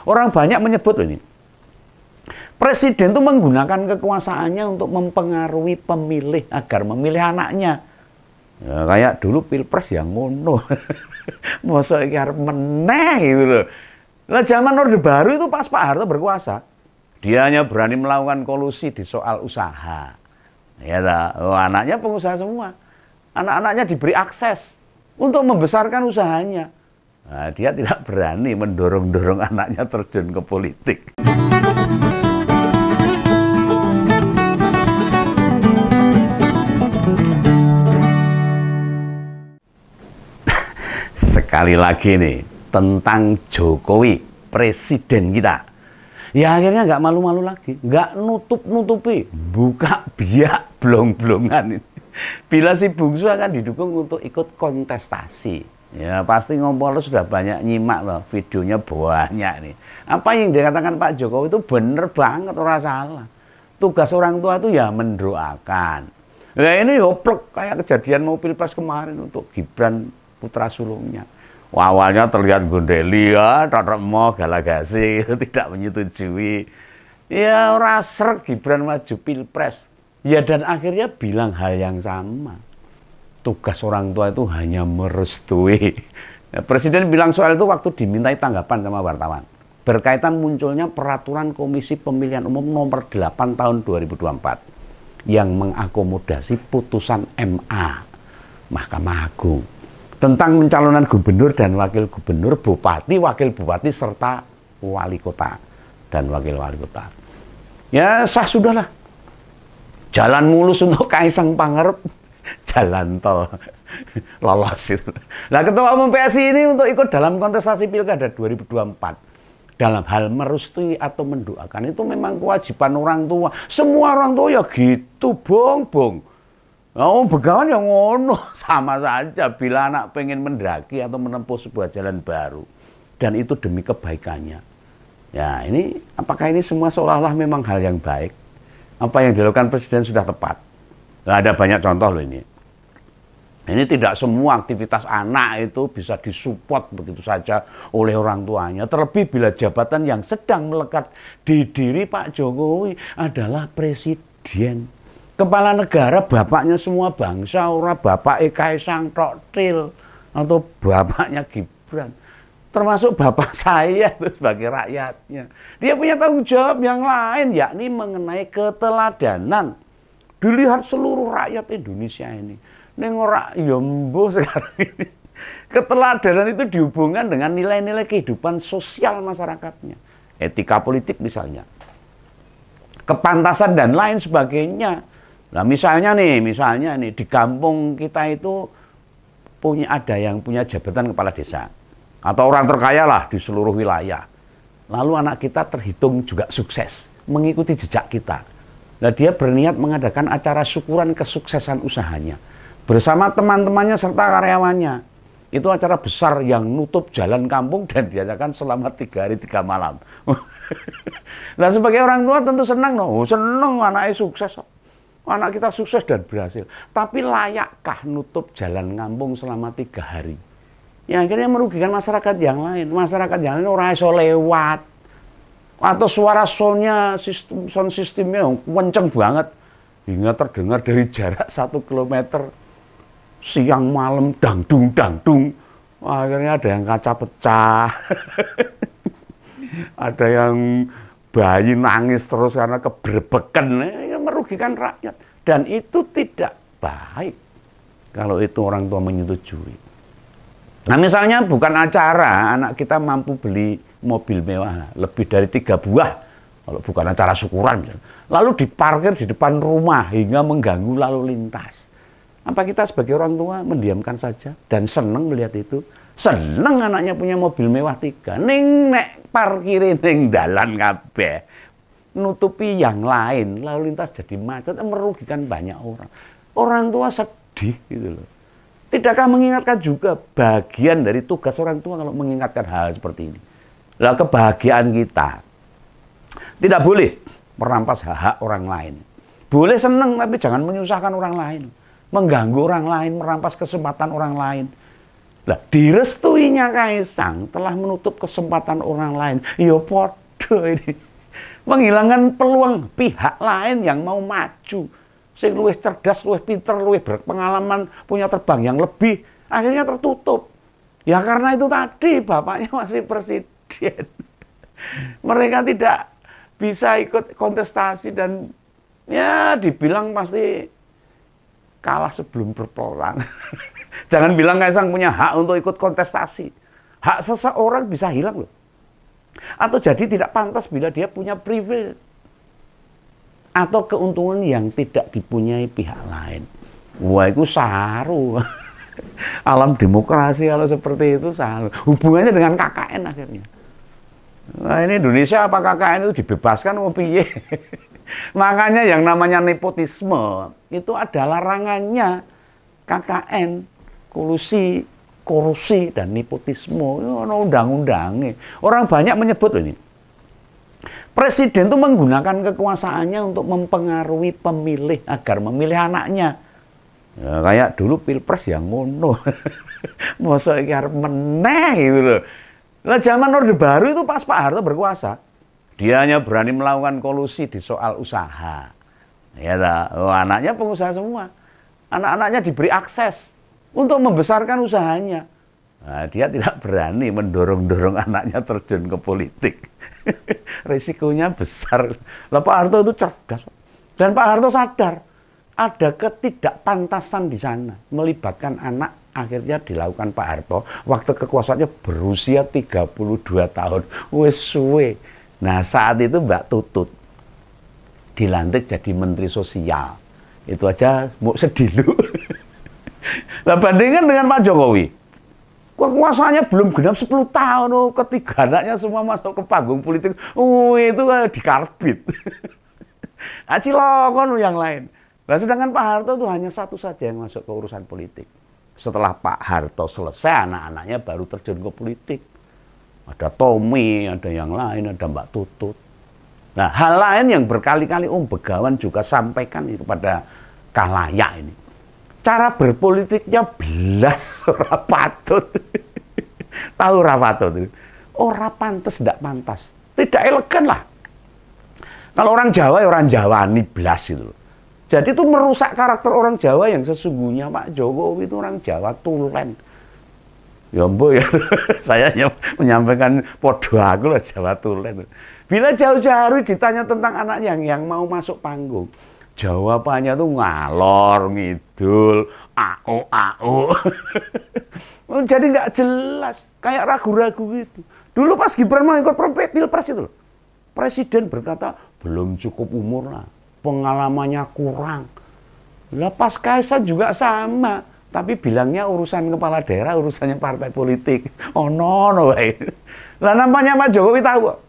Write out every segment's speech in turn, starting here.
Orang banyak menyebut loh ini. Presiden itu menggunakan kekuasaannya untuk mempengaruhi pemilih agar memilih anaknya. Ya, kayak dulu pilpres yang ngono. Masa iki arep meneh gitu loh. Nah, zaman Orde Baru itu pas Pak Harto berkuasa, dia hanya berani melakukan kolusi di soal usaha. Ya oh, anaknya pengusaha semua. Anak-anaknya diberi akses untuk membesarkan usahanya. Nah, dia tidak berani mendorong-dorong anaknya terjun ke politik. Sekali lagi nih, tentang Jokowi, presiden kita. Ya akhirnya nggak malu-malu lagi, nggak nutup-nutupi, buka biak blong-blongan. Bila si bungsu akan didukung untuk ikut kontestasi, ya pasti ngompol sudah banyak nyimak loh, videonya banyak nih. Apa yang dikatakan Pak Jokowi itu bener banget, orang salah. Tugas orang tua itu ya mendoakan. Nah ini yoplek kayak kejadian mau pilpres kemarin untuk Gibran putra sulungnya. Wah, awalnya terlihat gondeli ya, mau galagasi, tidak menyetujui. Ya raser Gibran maju pilpres. Ya dan akhirnya bilang hal yang sama. Tugas orang tua itu hanya merestui. Ya, Presiden bilang soal itu waktu dimintai tanggapan sama wartawan. Berkaitan munculnya peraturan Komisi Pemilihan Umum nomor 8 tahun 2024 yang mengakomodasi putusan MA, Mahkamah Agung, tentang pencalonan gubernur dan wakil gubernur, bupati, wakil bupati, serta wali kota dan wakil wali kota. Ya sah sudahlah. Jalan mulus untuk Kaisang Pangarep, jalan tol lolos itu. Nah, Ketua Umum PSI ini untuk ikut dalam kontestasi Pilkada 2024 dalam hal merestui atau mendoakan itu memang kewajiban orang tua. Semua orang tua ya gitu, bong. Oh, begawan yang ngono, sama saja bila anak pengen mendaki atau menempuh sebuah jalan baru. Dan itu demi kebaikannya. Ya, ini apakah ini semua seolah-olah memang hal yang baik? Apa yang dilakukan Presiden sudah tepat? Nah, ada banyak contoh loh ini. Ini tidak semua aktivitas anak itu bisa disupport begitu saja oleh orang tuanya. Terlebih bila jabatan yang sedang melekat di diri Pak Jokowi adalah Presiden. Kepala negara bapaknya semua bangsa, ora bapak Kaisang Toktil atau bapaknya Gibran. Termasuk bapak saya itu sebagai rakyatnya. Dia punya tanggung jawab yang lain, yakni mengenai keteladanan. Dilihat seluruh rakyat Indonesia ini. Ning ora ya mbuh sekarang ini. Keteladanan itu dihubungkan dengan nilai-nilai kehidupan sosial masyarakatnya. Etika politik misalnya. Kepantasan dan lain sebagainya. Nah misalnya nih di kampung kita itu ada yang punya jabatan kepala desa atau orang terkaya lah di seluruh wilayah. Lalu anak kita terhitung juga sukses, mengikuti jejak kita. Nah dia berniat mengadakan acara syukuran kesuksesan usahanya bersama teman-temannya serta karyawannya. Itu acara besar yang nutup jalan kampung dan diadakan selama 3 hari 3 malam. Nah sebagai orang tua tentu senang, senang anaknya sukses. Anak kita sukses dan berhasil. Tapi layakkah nutup jalan kampung selama 3 hari? Ya akhirnya merugikan masyarakat yang lain. Masyarakat yang lain orang iso lewat. Atau suara soundnya, sound sistemnya kenceng banget. Hingga terdengar dari jarak 1 kilometer. Siang malam dangdung. Akhirnya ada yang kaca pecah. Ada yang bayi nangis terus karena keberebekan, merugikan rakyat. Dan itu tidak baik kalau itu orang tua menyetujui. Nah misalnya bukan acara anak kita mampu beli mobil mewah lebih dari 3 buah, kalau bukan acara syukuran, lalu diparkir di depan rumah hingga mengganggu lalu lintas. Apa kita sebagai orang tua mendiamkan saja dan senang melihat itu? Seneng anaknya punya mobil mewah 3, ning nek parkirin ning dalan kabeh, nutupi yang lain, lalu lintas jadi macet, merugikan banyak orang. Orang tua sedih gitu loh. Tidakkah mengingatkan juga bagian dari tugas orang tua kalau mengingatkan hal seperti ini? Lah kebahagiaan kita tidak boleh merampas hak-hak orang lain. Boleh seneng tapi jangan menyusahkan orang lain, mengganggu orang lain, merampas kesempatan orang lain. Lah direstuinya Kaisang telah menutup kesempatan orang lain. Yo podo ini. Menghilangkan peluang pihak lain yang mau maju. Sing luwih cerdas, luwih pinter, luwih berpengalaman, punya terbang yang lebih, akhirnya tertutup. Ya karena itu tadi bapaknya masih presiden. Mereka tidak bisa ikut kontestasi dan ya dibilang pasti kalah sebelum berperang. Jangan bilang Kaisang punya hak untuk ikut kontestasi. Hak seseorang bisa hilang loh. Atau jadi tidak pantas bila dia punya privilege atau keuntungan yang tidak dipunyai pihak lain. Wah, itu saru. Alam demokrasi kalau seperti itu saru. Hubungannya dengan KKN akhirnya. Nah, ini Indonesia apa KKN itu dibebaskan mau piye? Makanya yang namanya nepotisme itu ada larangannya. KKN, korupsi dan nepotisme, itu undang-undangnya. Orang banyak menyebut loh ini. Presiden itu menggunakan kekuasaannya untuk mempengaruhi pemilih agar memilih anaknya. Ya, kayak dulu pilpres yang ngono. Masa iki arep meneh gitu loh. Nah, zaman Orde Baru itu pas Pak Harto berkuasa, dia hanya berani melakukan kolusi di soal usaha. Ya oh, anaknya pengusaha semua. Anak-anaknya diberi akses untuk membesarkan usahanya. Nah, dia tidak berani mendorong-dorong anaknya terjun ke politik. Risikonya besar. Lah Pak Harto itu cerdas. Dan Pak Harto sadar ada ketidakpantasan di sana. Melibatkan anak akhirnya dilakukan Pak Harto. Waktu kekuasaannya berusia 32 tahun. Wes suwe. Nah saat itu Mbak Tutut dilantik jadi Menteri Sosial. Itu aja mau sedilu. Nah bandingkan dengan Pak Jokowi. Kekuasaannya belum genap 10 tahun. Oh, ketiga anaknya semua masuk ke panggung politik. Oh, itu dikarbit. Cilokon yang lain. Nah, sedangkan Pak Harto itu hanya satu saja yang masuk ke urusan politik. Setelah Pak Harto selesai, anak-anaknya baru terjun ke politik. Ada Tommy, ada yang lain, ada Mbak Tutut. Nah, hal lain yang berkali-kali Om Begawan juga sampaikan kepada khalayak ini. Cara berpolitiknya belas ora patut. Tahu ora patut? Ora pantes, tidak pantas. Tidak elegan lah. Kalau orang Jawa, ya orang Jawani belas itu. Jadi itu merusak karakter orang Jawa yang sesungguhnya Pak Jokowi itu orang Jawa tulen. Ya mbok ya, saya hanya menyampaikan podo aku lah Jawa tulen. Bila jauh-jauh ditanya tentang anak yang mau masuk panggung, jawabannya tuh ngalor ngidul, ao. Jadi nggak jelas, kayak ragu-ragu gitu. Dulu pas Gibran mau ikut pilpres itu loh, presiden berkata belum cukup umur lah, pengalamannya kurang. Lah pas Kaisang juga sama, tapi bilangnya urusan kepala daerah, urusannya partai politik. Oh no. Lah nampaknya Pak Jokowi tahu.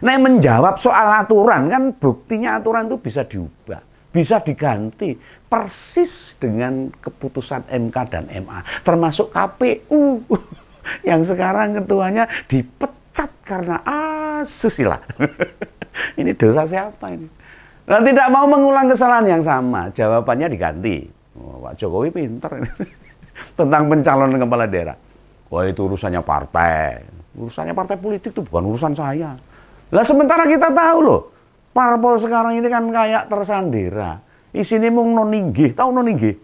Nah menjawab soal aturan kan buktinya aturan itu bisa diubah, bisa diganti persis dengan keputusan MK dan MA, termasuk KPU yang sekarang ketuanya dipecat karena asusila. Ini dosa siapa ini? Nah tidak mau mengulang kesalahan yang sama, jawabannya diganti. Oh, Pak Jokowi pinter ini. Tentang pencalonan kepala daerah. Wah itu urusannya partai politik itu bukan urusan saya. Lah sementara kita tahu loh, parpol sekarang ini kan kayak tersandera. Isinya mung noninggih, tahu noninggih?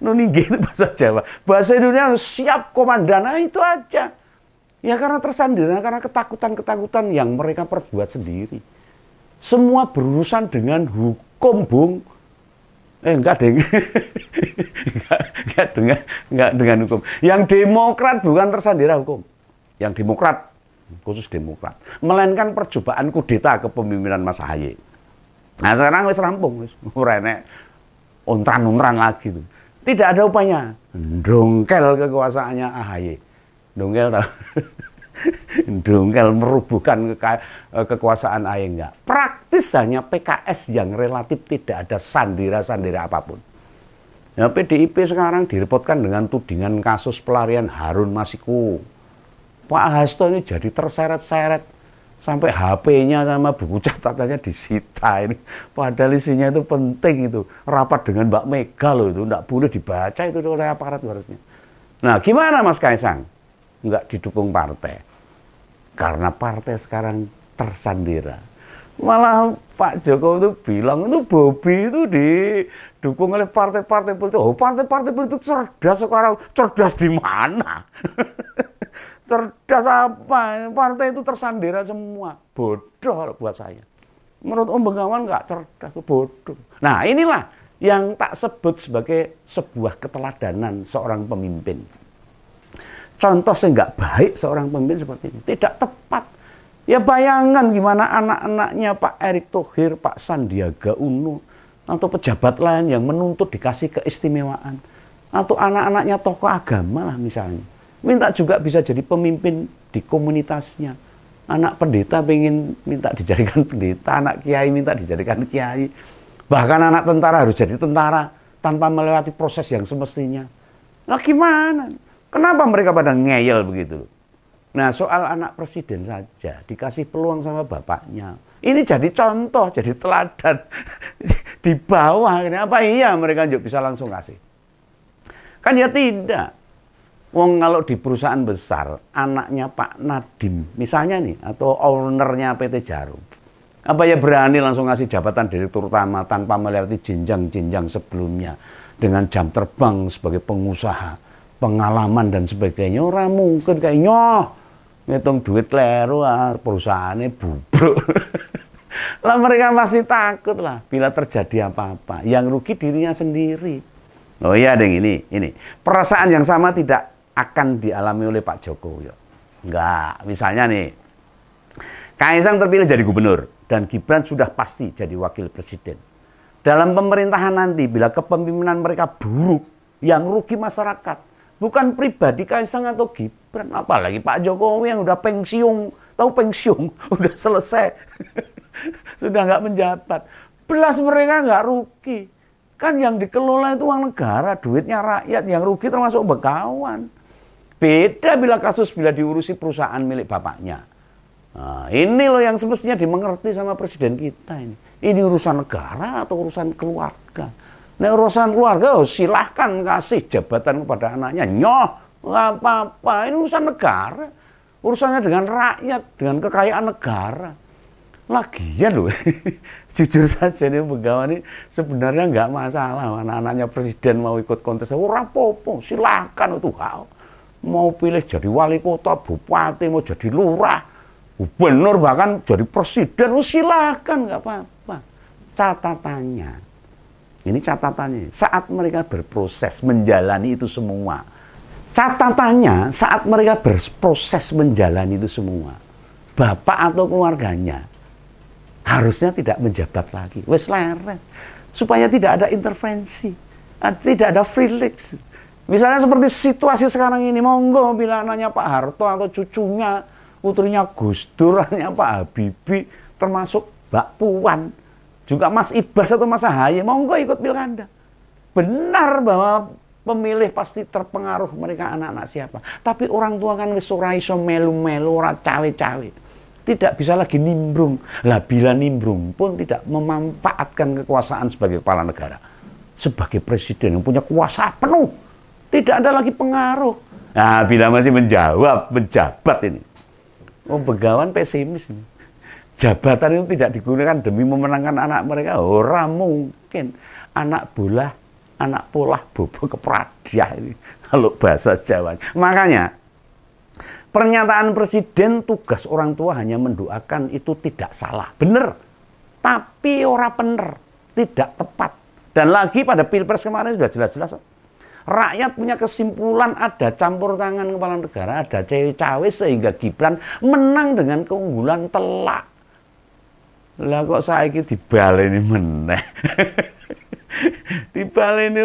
Noninggih itu bahasa Jawa. Bahasa Indonesia siap komandan, nah itu aja. Ya karena tersandera, karena ketakutan-ketakutan yang mereka perbuat sendiri. Semua berurusan dengan hukum, Bung. Enggak deng. enggak dengan hukum. Yang Demokrat bukan tersandera hukum. Yang Demokrat khusus Demokrat, melainkan percobaan kudeta kepemimpinan Mas Ahaye. Nah sekarang wis rampung, wis ora enek ontran-ontran lagi tuh. Tidak ada upaya dongkel kekuasaannya Ahaye. Dongkel tahu. Dongkel merubuhkan kekuasaan Ahaye enggak. Praktis hanya PKS yang relatif tidak ada sandera-sandera apapun. Ya, PDIP sekarang direpotkan dengan tudingan kasus pelarian Harun Masiku. Pak Hasto ini jadi terseret-seret sampai HP-nya sama buku catatannya disita ini. Padahal isinya itu penting itu. Rapat dengan Mbak Mega loh itu, enggak boleh dibaca itu oleh aparat harusnya. Nah, gimana Mas Kaisang? Nggak didukung partai. Karena partai sekarang tersandera. Malah Pak Jokowi itu bilang itu Bobi itu didukung oleh partai-partai politik. Oh, partai-partai politik cerdas sekarang. Cerdas di mana? Cerdas apa? Partai itu tersandera semua. Bodoh kalau buat saya. Menurut Om Bengawan nggak cerdas, bodoh. Nah, inilah yang tak sebut sebagai sebuah keteladanan seorang pemimpin. Contoh yang nggak baik seorang pemimpin seperti ini. Tidak tepat. Ya bayangkan gimana anak-anaknya Pak Erick Thohir, Pak Sandiaga Uno, atau pejabat lain yang menuntut dikasih keistimewaan. Atau anak-anaknya tokoh agama lah misalnya. Minta juga bisa jadi pemimpin di komunitasnya. Anak pendeta pengen minta dijadikan pendeta, anak kiai minta dijadikan kiai. Bahkan anak tentara harus jadi tentara tanpa melewati proses yang semestinya. Nah gimana? Kenapa mereka pada ngeyel begitu? Nah soal anak presiden saja dikasih peluang sama bapaknya. Ini jadi contoh, jadi teladan di bawah. Apa iya mereka juga bisa langsung kasih? Kan ya tidak. Wong kalau di perusahaan besar, anaknya Pak Nadiem, misalnya nih, atau ownernya PT Jarum, apa ya berani langsung ngasih jabatan direktur utama tanpa melewati jenjang-jenjang sebelumnya, dengan jam terbang sebagai pengusaha, pengalaman dan sebagainya, orang mungkin kayaknya ngitung duit leru, perusahaannya bubruk. Lah mereka pasti takut lah bila terjadi apa-apa, yang rugi dirinya sendiri. Oh iya, ada yang ini. Perasaan yang sama tidak akan dialami oleh Pak Jokowi. Enggak, misalnya nih, Kaisang terpilih jadi gubernur dan Gibran sudah pasti jadi wakil presiden. Dalam pemerintahan nanti, bila kepemimpinan mereka buruk, yang rugi masyarakat, bukan pribadi Kaisang atau Gibran, apalagi Pak Jokowi yang udah pensiun, tahu pensiun, udah selesai, sudah nggak menjabat. Belas mereka nggak rugi. Kan yang dikelola itu uang negara, duitnya rakyat, yang rugi termasuk Bengawan. Beda bila diurusi perusahaan milik bapaknya. Nah, ini loh yang semestinya dimengerti sama presiden kita ini. Ini urusan negara atau urusan keluarga. Nah urusan keluarga silahkan kasih jabatan kepada anaknya. Nyoh, nggak apa-apa. Ini urusan negara. Urusannya dengan rakyat, dengan kekayaan negara. Lagian loh, jujur saja nih Bengawan ini sebenarnya nggak masalah. Anak-anaknya presiden mau ikut kontes, ora apa-apa, silahkan itu hak. Mau pilih jadi wali kota, bupati, mau jadi lurah, gubernur, bahkan jadi presiden, silahkan, nggak apa-apa. Catatannya, ini catatannya, saat mereka berproses menjalani itu semua, catatannya saat mereka berproses menjalani itu semua, bapak atau keluarganya harusnya tidak menjabat lagi, wes leren, supaya tidak ada intervensi, tidak ada privilege. Misalnya seperti situasi sekarang ini, monggo bila anaknya Pak Harto atau cucunya, putrinya Gus Dur, anaknya Pak Habibie, termasuk Mbak Puan, juga Mas Ibas atau Mas Ahaye, monggo ikut pilkada. Benar bahwa pemilih pasti terpengaruh mereka anak-anak siapa. Tapi orang tua kan wis ora iso melu-melu, ora cawe-cawe. Tidak bisa lagi nimbrung. Lah bila nimbrung pun tidak memanfaatkan kekuasaan sebagai kepala negara. Sebagai presiden yang punya kuasa penuh. Tidak ada lagi pengaruh. Nah, bila masih menjabat ini. Oh, Bengawan pesimis ini. Jabatan itu tidak digunakan demi memenangkan anak mereka. Ora mungkin. Anak polah bobo kepradiah ini. Kalau bahasa Jawa. Makanya, pernyataan presiden tugas orang tua hanya mendoakan itu tidak salah. Benar. Tapi ora bener. Tidak tepat. Dan lagi pada Pilpres kemarin sudah jelas-jelas. Rakyat punya kesimpulan ada campur tangan kepala negara, ada cawe-cawe sehingga Gibran menang dengan keunggulan telak. Lah kok saiki dibaleni meneh. Dibaleni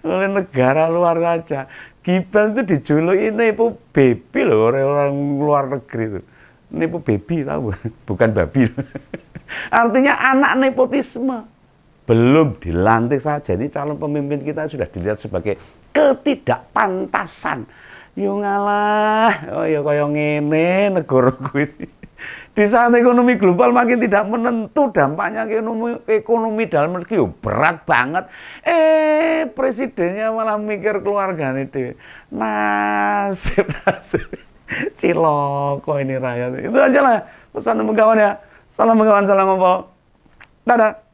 oleh negara luar kaca. Gibran itu dijuluki nipu baby loh, orang luar negeri itu. Nipu baby tahu, bukan babi. Artinya anak nepotisme. Belum dilantik saja, ini calon pemimpin kita sudah dilihat sebagai ketidakpantasan. Yo ngalah, oh ya kaya ngene negara kuwi. Di saat ekonomi global makin tidak menentu, dampaknya ke ekonomi dalam negeri berat banget. Presidennya malah mikir keluarga nih. Nasib. Ciloko ini rakyat. Itu aja lah pesan kawan ya. Salam kawan, salam ngobrol. Dadah.